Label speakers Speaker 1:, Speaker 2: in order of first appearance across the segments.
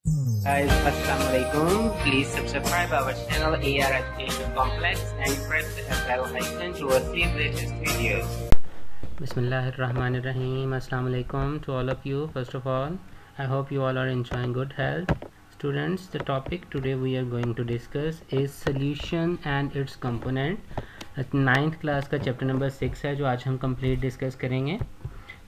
Speaker 1: Guys, Assalamu alaikum. Please subscribe our channel AR Education Complex and press the bell icon to receive latest videos. Bismillahirrahmanirrahim. Assalamu alaikum to all of you. First of all, I hope you all are enjoying good health. Students, the topic today we are going to discuss is solution and its component. 9th class का chapter number 6 है जो आज हम complete discuss करेंगे.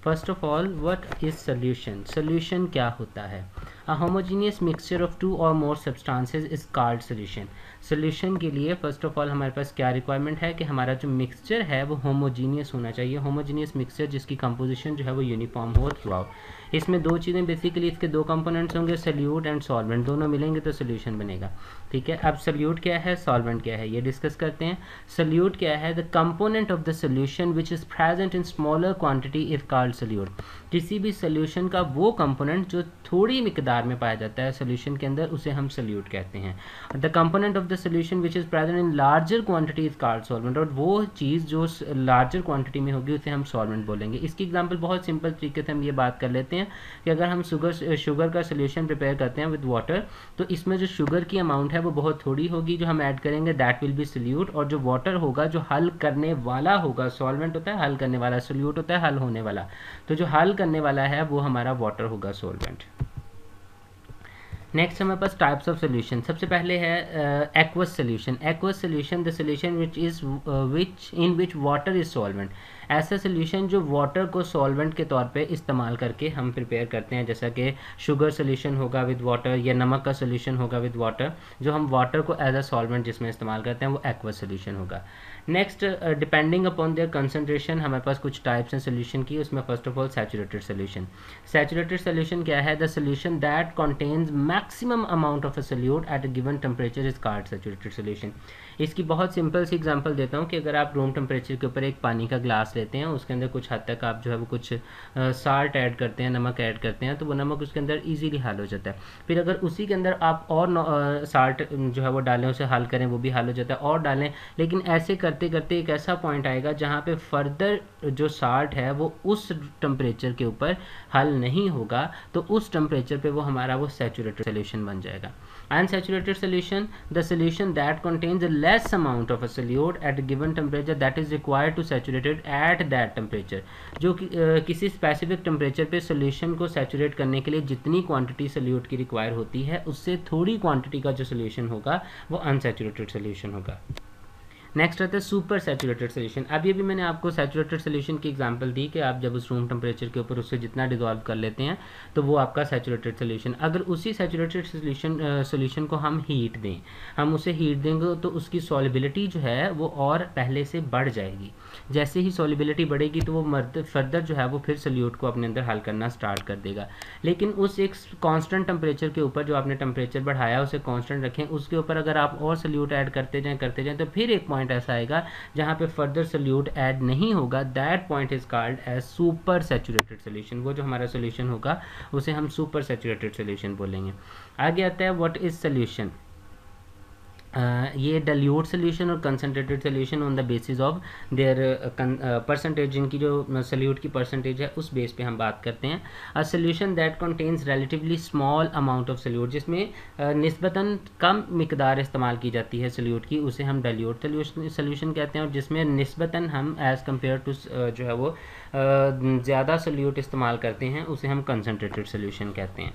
Speaker 1: First of all, what is solution? Solution क्या होता है? A homogeneous mixture of two or more substances is called solution. Solution के लिए फर्स्ट ऑफ ऑल हमारे पास क्या रिक्वायरमेंट है कि हमारा जो मिक्सचर है वो होमोजीनियस होना चाहिए. होमोजीनियस मिक्सचर जिसकी कंपोजिशन जो है वो यूनिफॉर्म हो थ्रू आउट. इसमें दो चीज़ें बेसिकली, इसके दो कंपोनेंट्स होंगे, सोल्यूट एंड सॉल्वेंट. दोनों मिलेंगे तो सोल्यूशन बनेगा. ठीक है, अब सोल्यूट क्या है, सॉल्वेंट क्या है, ये डिस्कस करते हैं. सोल्यूट क्या है? The component of the solution which is present in smaller quantity is called solute. किसी भी सोल्यूशन का वो कंपोनेंट जो थोड़ी मिकदार में पाया जाता है सोल्यूशन के अंदर, उसे हम सोल्यूट कहते हैं. The component of the solution which is present in larger quantity is called solvent. और वो चीज़ जो लार्जर क्वांटिटी में होगी उसे हम सॉल्वेंट बोलेंगे. इसकी एग्जांपल बहुत सिंपल तरीके से हम ये बात कर लेते हैं कि अगर हम शुगर का सोल्यूशन प्रिपेयर करते हैं विद वाटर, तो इसमें जो शुगर की अमाउंट है वो बहुत थोड़ी होगी, जो हम ऐड करेंगे दैट विल बी सोल्यूट. और जो वाटर होगा, जो हल करने वाला होगा, सॉल्वेंट होता है हल करने वाला, सोल्यूट होता है हल होने वाला, तो जो हल करने वाला है वो हमारा वाटर होगा, सॉल्वेंट. नेक्स्ट हमारे पास टाइप्स ऑफ सोल्यूशन. सबसे पहले है aqueous solution. Aqueous solution the solution which in which water is solvent. ऐसा सोल्यूशन जो वाटर को सॉल्वेंट के तौर पे इस्तेमाल करके हम प्रिपेयर करते हैं, जैसा कि शुगर सोल्यूशन होगा विद वाटर या नमक का सोल्यूशन होगा विद वाटर. जो हम वाटर को एज अ सॉल्वेंट जिसमें इस्तेमाल करते हैं वो एक्वस सोल्यूशन होगा. Next, depending upon their concentration हमारे पास कुछ टाइप्स हैं सोल्यूशन की. उसमें first of all saturated solution. Saturated solution क्या है? The solution that contains maximum amount of a solute at a given temperature is called saturated solution. इसकी बहुत simple सी example देता हूँ कि अगर आप रूम टेम्परेचर के ऊपर एक पानी का ग्लास लेते हैं, उसके अंदर कुछ हद तक आप जो है वो कुछ साल्ट ऐड करते हैं, नमक ऐड करते हैं, तो वो नमक उसके अंदर इजीली हल हो जाता है. फिर अगर उसी के अंदर आप और साल्ट जो है वो डालें, उसे हल करें, वो भी हल हो जाता है, और डालें. लेकिन ऐसे करते करते एक ऐसा पॉइंट आएगा जहाँ पे फर्दर जो साल्ट है वो उस टेम्परेचर के ऊपर हल नहीं होगा, तो उस टेम्परेचर पे वो हमारा वो सैचुरेटेड सोल्यूशन बन जाएगा. Unsaturated solution, the solution that contains a less amount of a solute at a given temperature that is required to saturate it at that temperature. जो किसी स्पेसिफिक टेम्परेचर पे सोल्यूशन को सैचुरेट करने के लिए जितनी क्वांटिटी सोल्यूट की require होती है, उससे थोड़ी क्वांटिटी का जो सोल्यूशन होगा वो अनसैचुरेटेड सोल्यूशन होगा. नेक्स्ट आता है सुपर सैचुरेटेड सोल्यूशन. अभी अभी मैंने आपको सैचुरेटेड सोल्यूशन की एग्जांपल दी कि आप जब उस रूम टेम्परेचर के ऊपर उससे जितना डिजॉल्व कर लेते हैं तो वो आपका सैचुरेटेड सोल्यूशन. अगर उसी सैचुरेटेड सोल्यूशन को हम हीट दें, हम उसे हीट देंगे तो उसकी सॉल्युबिलिटी जो है वो और पहले से बढ़ जाएगी. जैसे ही सॉल्युबिलिटी बढ़ेगी तो वो फर्दर जो है वो फिर सोल्यूट को अपने अंदर हल करना स्टार्ट कर देगा. लेकिन उस एक कॉन्स्टेंट टेम्परेचर के ऊपर, जो आपने टेम्परेचर बढ़ाया उसे कॉन्स्टेंट रखें, उसके ऊपर अगर आप और सोल्यूट ऐड करते जाएं तो फिर एक पॉइंट ऐसा आएगा जहां पे फर्दर सोल्यूट ऐड नहीं होगा. That point is called as super saturated solution. वो जो हमारा सोल्यूशन होगा उसे हम सुपर सैचुरेटेड सोल्यूशन बोलेंगे. आगे आता है व्हाट इज सोल्यूशन. ये डाइल्यूट सोल्यूशन और concentrated solution on the basis of their percentage, जिनकी जो सोल्यूट की परसेंटेज है उस बेस पे हम बात करते हैं. A solution that contains relatively small amount of solute, जिसमें निस्बतन कम मिकदार इस्तेमाल की जाती है सोल्यूट की, उसे हम डाइल्यूट सोल्यूशन कहते हैं. और जिसमें निस्बतन हम एज़ कम्पेयर टू जो है वो ज़्यादा सोल्यूट इस्तेमाल करते हैं, उसे हम कंसनट्रेटेड सोल्यूशन कहते हैं.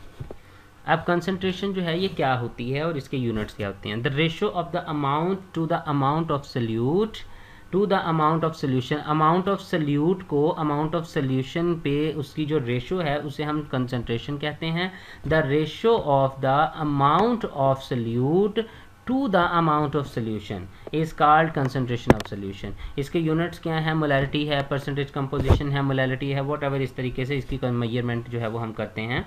Speaker 1: अब कंसंट्रेशन जो है ये क्या होती है और इसके यूनिट्स क्या होते हैं. The ratio of the amount to the amount of solute to the amount of solution. Amount of solute को अमाउंट ऑफ सोल्यूशन पे उसकी जो रेशो है उसे हम कंसंट्रेशन कहते हैं. The ratio of the amount of solute to the amount of solution is called concentration of solution. इसके यूनिट्स क्या हैं? मोलैरिटी है, परसेंटेज कंपोजिशन है, मोलैरिटी है, वॉट एवर. इस तरीके से इसकी मेजरमेंट जो है वो हम करते हैं.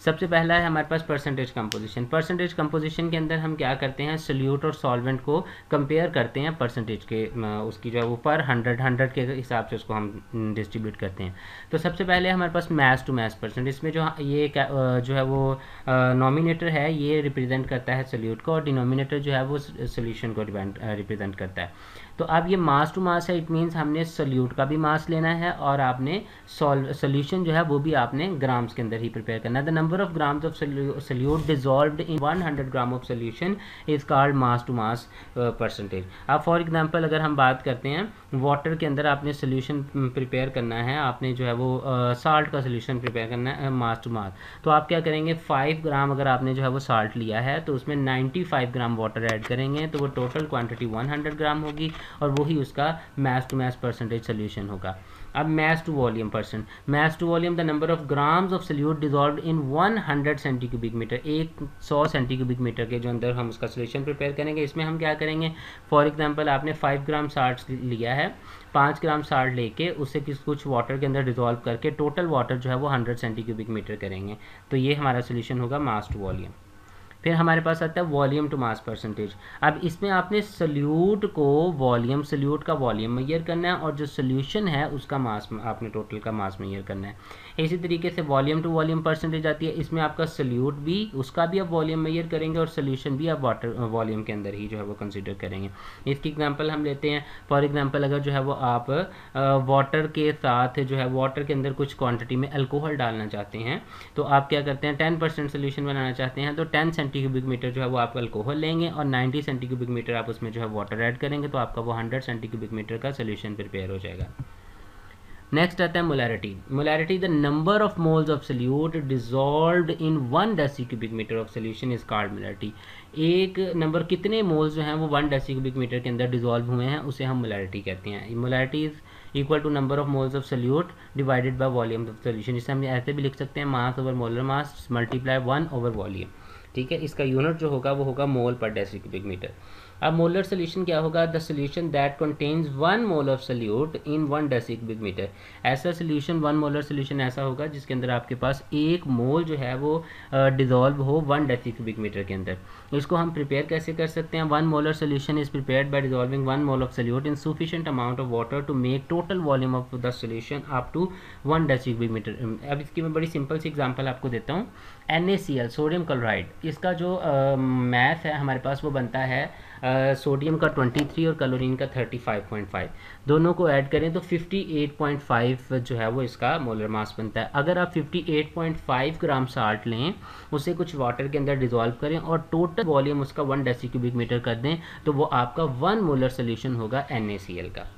Speaker 1: सबसे पहला है हमारे पास परसेंटेज कंपोजिशन. परसेंटेज कंपोजिशन के अंदर हम क्या करते हैं, सोल्यूट और सॉल्वेंट को कंपेयर करते हैं परसेंटेज के, उसकी जो है वो पर 100 के हिसाब से उसको हम डिस्ट्रीब्यूट करते हैं. तो सबसे पहले हमारे पास मैस टू मैस परसेंट. इसमें जो ये जो है वो नॉमिनेटर है ये रिप्रेजेंट करता है सोल्यूट को, और डिनोमिनेटर जो है वो सोल्यूशन को रिप्रेजेंट करता है। तो अब ये मास टू मास है, इट मीन्स हमने सोल्यूट का भी मास लेना है और आपने सोल्यूशन जो है वो भी आपने ग्राम्स के अंदर ही प्रिपेयर करना है। The number of grams of solute dissolved in 100 gram of solution is called mass to mass percentage. अब फॉर एग्जांपल अगर हम बात करते हैं वाटर के अंदर आपने सोल्यूशन प्रिपेयर करना है, आपने जो है वो साल्ट का सोल्यूशन प्रिपेयर करना है मास टू मास, तो आप क्या करेंगे 5 ग्राम अगर आपने जो है वो साल्ट लिया है तो उसमें 95 ग्राम वाटर ऐड करेंगे तो वो टोटल क्वांटिटी 100 ग्राम होगी और वही उसका mass to mass percentage solution होगा। अब mass to volume percent, mass to volume the number of grams of solute dissolved in 100 centi cubic metre, 100 centi cubic metre के जो अंदर हम उसका सोल्यूशन प्रिपेयर करेंगे। इसमें हम क्या करेंगे, फॉर एग्जांपल आपने 5 ग्राम साल्ट लिया है, 5 ग्राम साल्ट लेके उससे कुछ वाटर के अंदर डिजॉल्व करके टोटल वाटर जो है वो 100 सेंटी क्यूबिक मीटर करेंगे, तो ये हमारा सोल्यूशन होगा मास टू वॉल्यूम। फिर हमारे पास आता है वॉल्यूम टू मास परसेंटेज। अब इसमें आपने सोल्यूट को वॉल्यूम, सोल्यूट का वॉल्यूम मेजर करना है और जो सोल्यूशन है उसका मास आपने टोटल का मास मेजर करना है। इसी तरीके से वॉल्यूम टू वॉल्यूम परसेंटेज आती है, इसमें आपका सोल्यूट भी उसका भी आप वॉल्यूम मेजर करेंगे और सोल्यूशन भी आप वाटर वॉल्यूम के अंदर ही जो है वो कंसिडर करेंगे। इसकी एग्जांपल हम लेते हैं, फॉर एग्जांपल अगर जो है वो आप वाटर के साथ जो है वाटर के अंदर कुछ क्वांटिटी में अल्कोहल डालना चाहते हैं तो आप क्या करते हैं 10% सोल्यूशन बनाना चाहते हैं तो 10 सेंटी क्यूबिक मीटर जो है वो आप अल्कोहल लेंगे और 90 सेंटी क्यूबिक मीटर आप उसमें जो है वाटर ऐड करेंगे तो आपका वो 100 सेंटी क्यूबिक मीटर का सोल्यूशन प्रिपेयर हो जाएगा। नेक्स्ट आता है molarity. Molarity the number of moles of solute dissolved in 1 deci cubic metre of solution is called molarity. एक नंबर कितने मोल्स जो हैं वो 1 डेसी क्यूबिक मीटर के अंदर डिजॉल्व हुए हैं उसे हम मोलैरिटी कहते हैं। Molarity is equal to number of moles of solute divided by volume of solution. इसे हम ऐसे भी लिख सकते हैं mass over molar mass multiply 1 over volume. ठीक है, इसका यूनिट जो होगा वो होगा mole per deci cubic metre. अब मोलर सोल्यूशन क्या होगा, the solution that contains 1 mole of solute in 1 deci cubic metre. ऐसा सोल्यूशन 1 मोलर सोल्यूशन ऐसा होगा जिसके अंदर आपके पास 1 मोल जो है वो डिजॉल्व हो 1 डेसी क्यूबिक मीटर के अंदर। इसको हम प्रिपेयर कैसे कर सकते हैं, 1 molar solution is prepared by dissolving 1 mole of solute in sufficient amount of water to make total volume of the solution up to 1 deci cubic metre. अब इसकी मैं बड़ी सिंपल सी एग्जांपल आपको देता हूँ। NaCl सोडियम क्लोराइड, इसका जो math है हमारे पास वो बनता है सोडियम का 23 और क्लोरीन का 35.5, दोनों को ऐड करें तो 58.5 जो है वो इसका मोलर मास बनता है। अगर आप 58.5 ग्राम साल्ट लें, उसे कुछ वाटर के अंदर डिजॉल्व करें और टोटल वॉल्यूम उसका 1 डेसी क्यूबिक मीटर कर दें तो वो आपका 1 मोलर सोल्यूशन होगा NaCl का।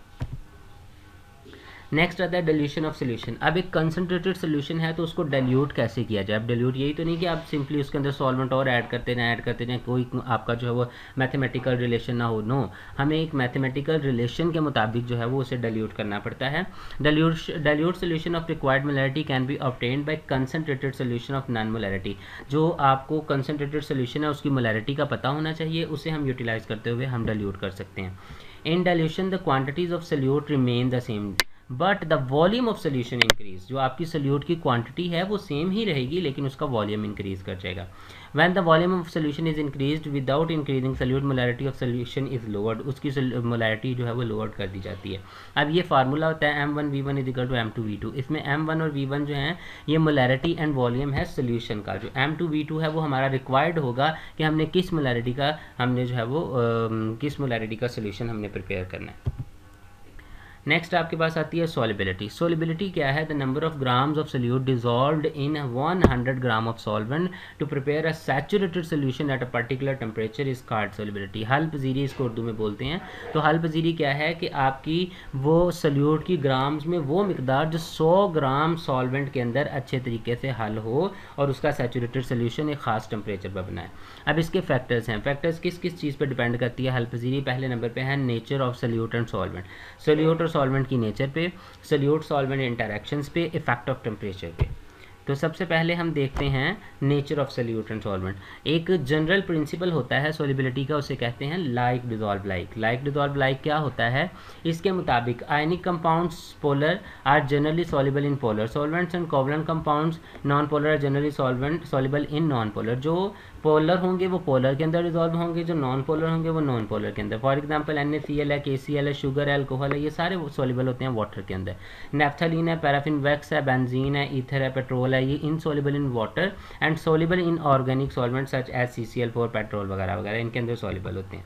Speaker 1: नेक्स्ट आता है डिल्यूशन ऑफ सोल्यूशन। अब एक कंसनट्रेटेड सोल्यूशन है तो उसको डाइल्यूट कैसे किया जाए। अब डाइल्यूट यही तो नहीं कि आप सिंपली उसके अंदर सॉल्वेंट और ऐड करते जाएं कोई आपका जो है वो मैथमेटिकल रिलेशन ना हो। नो, हमें एक मैथमेटिकल रिलेशन के मुताबिक जो है वो उसे डाइल्यूट करना पड़ता है। Dilute solution of required molarity can be obtained by concentrated solution of non molarity. जो आपको कंसनट्रेटेड सोल्यूशन है उसकी मोलैरिटी का पता होना चाहिए, उसे हम यूटिलाइज करते हुए हम डाइल्यूट कर सकते हैं। In dilution the quantities of solute remain the same but the volume of solution increase. जो आपकी सोल्यूट की क्वांटिटी है वो सेम ही रहेगी लेकिन उसका वॉल्यूम इंक्रीज कर जाएगा। When the volume of solution is increased without increasing solute molarity of solution is lowered, उसकी मोलैरिटी जो है वो लोअर्ड कर दी जाती है। अब ये फार्मूला होता है M1V1 is equal to M2V2। इसमें M1 और V1 जो है ये मोलैरिटी एंड वॉल्यूम है सोल्यूशन का। जो M2V2 है वो हमारा रिक्वायर्ड होगा कि हमने किस मोलैरिटी का हमने जो है वो किस मोलैरिटी का सोल्यूशन हमने प्रिपेयर करना है। नेक्स्ट आपके पास आती है सॉल्युबिलिटी। सॉल्युबिलिटी क्या है, the number of grams of solute dissolved in 100 gram of solvent to prepare a saturated solution at a particular temperature is called solubility. हल पजीरी इसको उर्दू में बोलते हैं। तो हल पजीरी क्या है कि आपकी वो सोल्यूट की ग्राम्स में वो मिकदार जो 100 ग्राम सॉल्वेंट के अंदर अच्छे तरीके से हल हो और उसका सैचुरेटेड सोल्यूशन एक खास टेम्परेचर पर बनाए। अब इसके फैक्टर्स हैं, फैक्टर्स किस किस चीज़ पर डिपेंड करती है हल पजीरी। पहले नंबर पर है nature of solute and solvent, solute solvent की नेचर पे, सोल्यूट सॉल्वेंट इंटरैक्शंस पे, इफेक्ट ऑफ टेम्परेचर पे। तो सबसे पहले हम देखते हैं nature of solute and solvent. एक जनरल प्रिंसिपल होता है सॉल्युबिलिटी का, उसे कहते हैं like dissolve like. Like dissolve like क्या होता है, इसके मुताबिक ionic compounds polar are generally soluble in polar solvents and covalent compounds non polar are generally soluble in non polar. जो पोलर होंगे वो पोलर के अंदर डिजॉल्व होंगे, जो नॉन पोलर होंगे वो नॉन पोलर के अंदर। फॉर एग्जांपल NaCl है, KCl है, शुगर है, अल्कोहल है, ये सारे सॉल्युबल होते हैं वाटर के अंदर। नेफ्थलीन है, पैराफिन वैक्स है, बेंजीन है, ईथर है, पेट्रोल है, है ये insoluble in water and soluble in organic solvent such as CCl4, petrol वगैरह वगैरह, इनके अंदर सॉल्युबल होते हैं।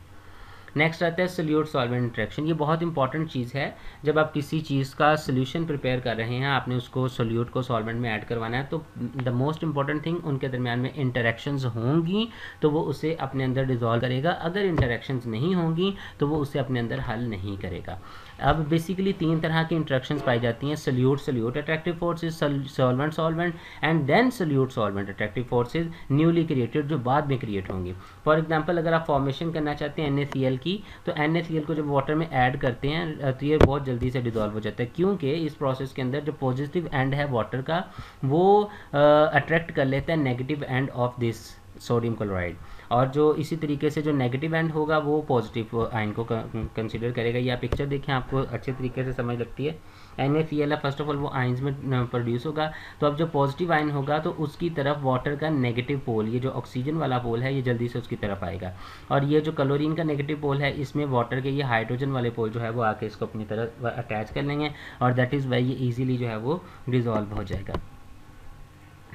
Speaker 1: नेक्स्ट आता है सोल्यूट सॉल्वेंट इंटरेक्शन। ये बहुत इंपॉर्टेंट चीज़ है। जब आप किसी चीज़ का सोल्यूशन प्रिपेयर कर रहे हैं, आपने उसको सोल्यूट को सॉल्वेंट में ऐड करवाना है, तो द मोस्ट इंपॉर्टेंट थिंग उनके दरमियान में इंटरेक्शंस होंगी तो वो उसे अपने अंदर डिज़ोल्व करेगा, अगर इंटरेक्शंस नहीं होंगी तो वो उसे अपने अंदर हल नहीं करेगा। अब बेसिकली 3 तरह की इंटरेक्शंस पाई जाती हैं, solute solute attractive forces, solvent solvent and then solute solvent attractive forces newly created, जो बाद में क्रिएट होंगी। फॉर एग्जांपल अगर आप फॉर्मेशन करना चाहते हैं NaCl की, तो NaCl को जब वाटर में ऐड करते हैं तो ये बहुत जल्दी से डिजॉल्व हो जाता है, क्योंकि इस प्रोसेस के अंदर जो पॉजिटिव एंड है वाटर का वो अट्रैक्ट कर लेता है negative end of this sodium chloride, और जो इसी तरीके से जो नेगेटिव एंड होगा वो पॉजिटिव आयन को कंसीडर करेगा। ये आप पिक्चर देखें, आपको अच्छे तरीके से समझ लगती है। NaCl फर्स्ट ऑफ ऑल वो आयन्स में प्रोड्यूस होगा, तो अब जो पॉजिटिव आयन होगा तो उसकी तरफ वाटर का नेगेटिव पोल, ये जो ऑक्सीजन वाला पोल है, ये जल्दी से उसकी तरफ आएगा, और ये जो क्लोरीन का नेगेटिव पोल है, इसमें वाटर के ये हाइड्रोजन वाले पोल जो है वो आके इसको अपनी तरफ अटैच कर लेंगे, और दैट इज़ वाई ये ईजिली जो है वो डिज़ोल्व हो जाएगा।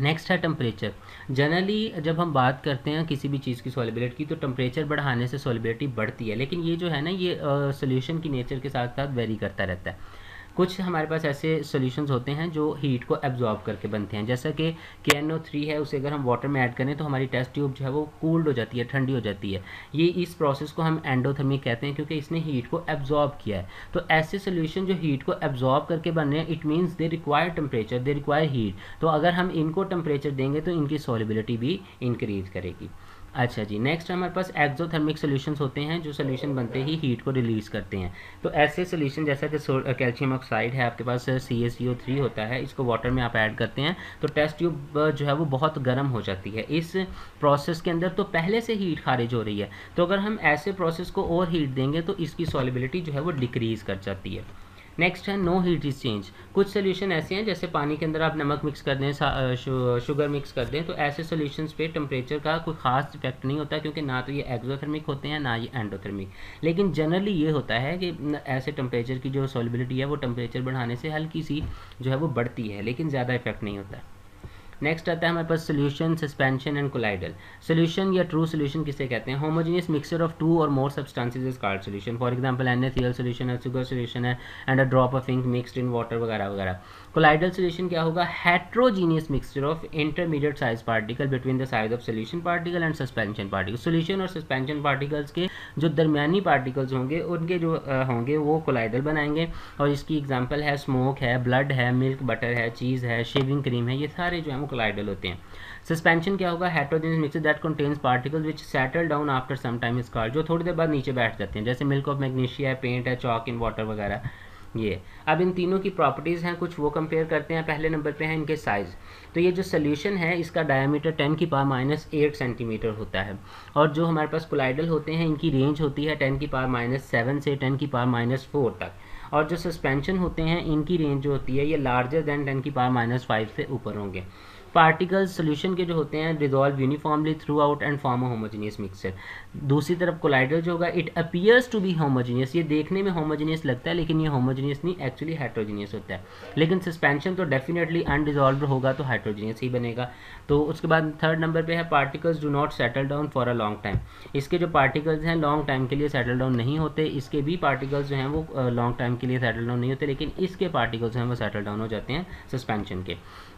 Speaker 1: नेक्स्ट है टेम्परेचर। जनरली जब हम बात करते हैं किसी भी चीज़ की सॉल्युबिलिटी की, तो टेम्परेचर बढ़ाने से सॉल्युबिलिटी बढ़ती है, लेकिन ये जो है ना, ये सोल्यूशन की नेचर के साथ साथ वेरी करता रहता है। कुछ हमारे पास ऐसे सॉल्यूशंस होते हैं जो हीट को एब्जॉर्ब करके बनते हैं, जैसा कि KNO3 है, उसे अगर हम वाटर में ऐड करें तो हमारी टेस्ट ट्यूब जो है वो कूल्ड हो जाती है, ठंडी हो जाती है। ये इस प्रोसेस को हम एंडोथर्मिक कहते हैं, क्योंकि इसने हीट को एब्जॉर्ब किया है। तो ऐसे सोल्यूशन जो हीट को एब्जॉर्ब करके बन रहे हैं, it means they require temperature, they require heat. तो अगर हम इनको टेम्परेचर देंगे तो इनकी सॉल्युबिलिटी भी इंक्रीज करेगी। अच्छा जी, नेक्स्ट हमारे पास एक्सोथर्मिक सॉल्यूशंस होते हैं, जो सॉल्यूशन बनते ही हीट को रिलीज करते हैं। तो ऐसे सॉल्यूशन जैसा कि कैल्शियम ऑक्साइड है, आपके पास CaCO3 होता है, इसको वाटर में आप ऐड करते हैं तो टेस्ट ट्यूब जो है वो बहुत गर्म हो जाती है। इस प्रोसेस के अंदर तो पहले से हीट खारिज हो रही है, तो अगर हम ऐसे प्रोसेस को और हीट देंगे तो इसकी सॉल्युबिलिटी जो है वो डिक्रीज़ कर जाती है। नेक्स्ट है नो हीट इज चेंज। कुछ सोल्यूशन ऐसे हैं, जैसे पानी के अंदर आप नमक मिक्स कर दें, शुगर मिक्स कर दें, तो ऐसे सोल्यूशंस पे टेम्परेचर का कोई खास इफेक्ट नहीं होता, क्योंकि ना तो ये एक्सोथर्मिक होते हैं ना ये एंडोथर्मिक। लेकिन जनरली ये होता है कि ऐसे टेम्परेचर की जो सॉल्युबिलिटी है वो टेम्परेचर बढ़ाने से हल्की सी जो है वो बढ़ती है, लेकिन ज़्यादा इफेक्ट नहीं होता। नेक्स्ट आता है हमारे पास solution, suspension and colloidal. Solution या ट्रू सोल्यूशन किसे कहते हैं? Homogeneous mixture of two or more substances is called solution. For example NaCl solution है, शुगर सोल्यूशन है, and a drop of ink mixed in water वगैरह वगैरह। Colloidal solution क्या होगा? Heterogeneous mixture of intermediate size particle between the size of solution particle and suspension particle. Solution और suspension particles के जो दरमियानी particles होंगे उनके जो होंगे वो कोलाइडल बनाएंगे, और इसकी एग्जांपल है स्मोक है, ब्लड है, मिल्क बटर है, चीज़ है, शेविंग क्रीम है, ये सारे जो है वो कोलाइडल होते हैं। सस्पेंशन क्या होगा? Heterogeneous mixture that contains particles which settle down after some time is called, जो थोड़ी देर बाद नीचे बैठ जाते हैं, जैसे मिल्क ऑफ मैग्नीशिया है, पेंट है, चॉक इन वाटर वगैरह। ये अब इन तीनों की प्रॉपर्टीज़ हैं, कुछ वो कंपेयर करते हैं। पहले नंबर पे है इनके साइज़। तो ये जो सोल्यूशन है इसका डायमीटर 10⁻⁻8 सेंटीमीटर होता है, और जो हमारे पास कोलाइडल होते हैं इनकी रेंज होती है 10⁻7 से 10⁻4 तक, और जो सस्पेंशन होते हैं इनकी रेंज जो होती है ये लार्जर दैन 10⁻5 से ऊपर होंगे। पार्टिकल्स सोल्यूशन के जो होते हैं dissolve uniformly throughout and form a homogeneous mixture. दूसरी तरफ कोलाइडल जो होगा it appears to be homogeneous, ये देखने में होमोजेनियस लगता है लेकिन ये होमोजेनियस नहीं, एक्चुअली हेट्रोजेनियस होता है। लेकिन सस्पेंशन तो डेफिनेटली अनडिजॉल्व होगा तो हेट्रोजेनियस ही बनेगा। तो उसके बाद थर्ड नंबर पे है particles do not settle down for a long time. इसके जो पार्टिकल्स हैं लॉन्ग टाइम के लिए सेटल डाउन नहीं होते, इसके भी पार्टिकल्स जो हैं वो लॉन्ग टाइम के लिए सेटल डाउन नहीं होते, लेकिन इसके पार्टिकल्स हैं वो सेटल डाउन हो जाते हैं सस्पेंशन के।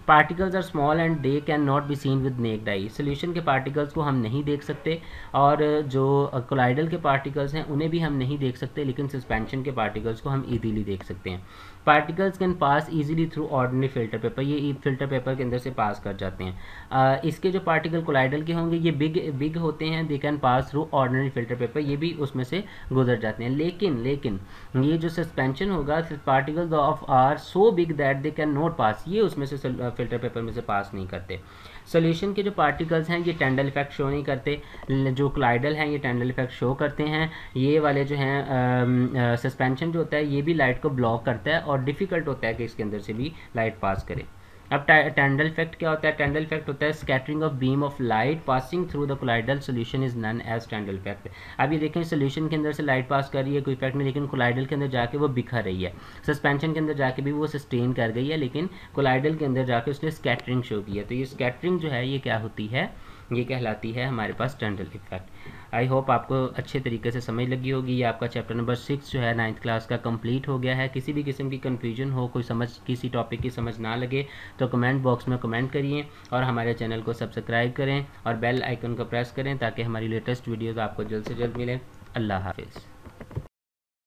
Speaker 1: Particles are small and they cannot be seen with naked eye. Solution के पार्टिकल्स को हम नहीं देख सकते, और जो कोलाइडल के पार्टिकल्स हैं उन्हें भी हम नहीं देख सकते, लेकिन सस्पेंशन के पार्टिकल्स को हम इजीली देख सकते हैं। Particles can pass easily through ordinary filter paper, ये फिल्टर पेपर के अंदर से पास कर जाते हैं। इसके जो पार्टिकल कोलाइडल के होंगे ये बिग होते हैं, they can pass through ordinary filter paper, ये भी उसमें से गुजर जाते हैं। लेकिन ये जो सस्पेंशन होगा, particles of are so big that they cannot pass, ये उसमें से फिल्टर पेपर में से पास नहीं करते। सोल्यूशन के जो पार्टिकल्स हैं ये टेंडल इफेक्ट शो नहीं करते, जो कोलाइडल हैं ये टेंडल इफेक्ट शो करते हैं। ये वाले जो हैं सस्पेंशन जो होता है ये भी लाइट को ब्लॉक करता है, और डिफ़िकल्ट होता है कि इसके अंदर से भी लाइट पास करे। अब टैंडल इफेक्ट क्या होता है? टैंडल इफेक्ट होता है scattering of beam of light passing through the colloidal solution is known as Tyndall effect. अब ये देखें सोल्यूशन के अंदर से लाइट पास कर रही है, कोई इफेक्ट नहीं, लेकिन कोलाइडल के अंदर जाके वो बिखर रही है। सस्पेंशन के अंदर जाके भी वो सस्टेन कर गई है, लेकिन कोलाइडल के अंदर जाके उसने स्कैटरिंग शो की है। तो ये स्कैटरिंग जो है ये क्या होती है? ये कहलाती है हमारे पास टैंडल इफेक्ट। आई होप आपको अच्छे तरीके से समझ लगी होगी। ये आपका चैप्टर नंबर 6 जो है 9th क्लास का कंप्लीट हो गया है। किसी भी किस्म की कन्फ्यूजन हो, कोई किसी टॉपिक की समझ ना लगे तो कमेंट बॉक्स में कमेंट करिए और हमारे चैनल को सब्सक्राइब करें और बेल आइकन को प्रेस करें ताकि हमारी लेटेस्ट वीडियोज़ आपको जल्द से जल्द मिलें। अल्लाह हाफिज़।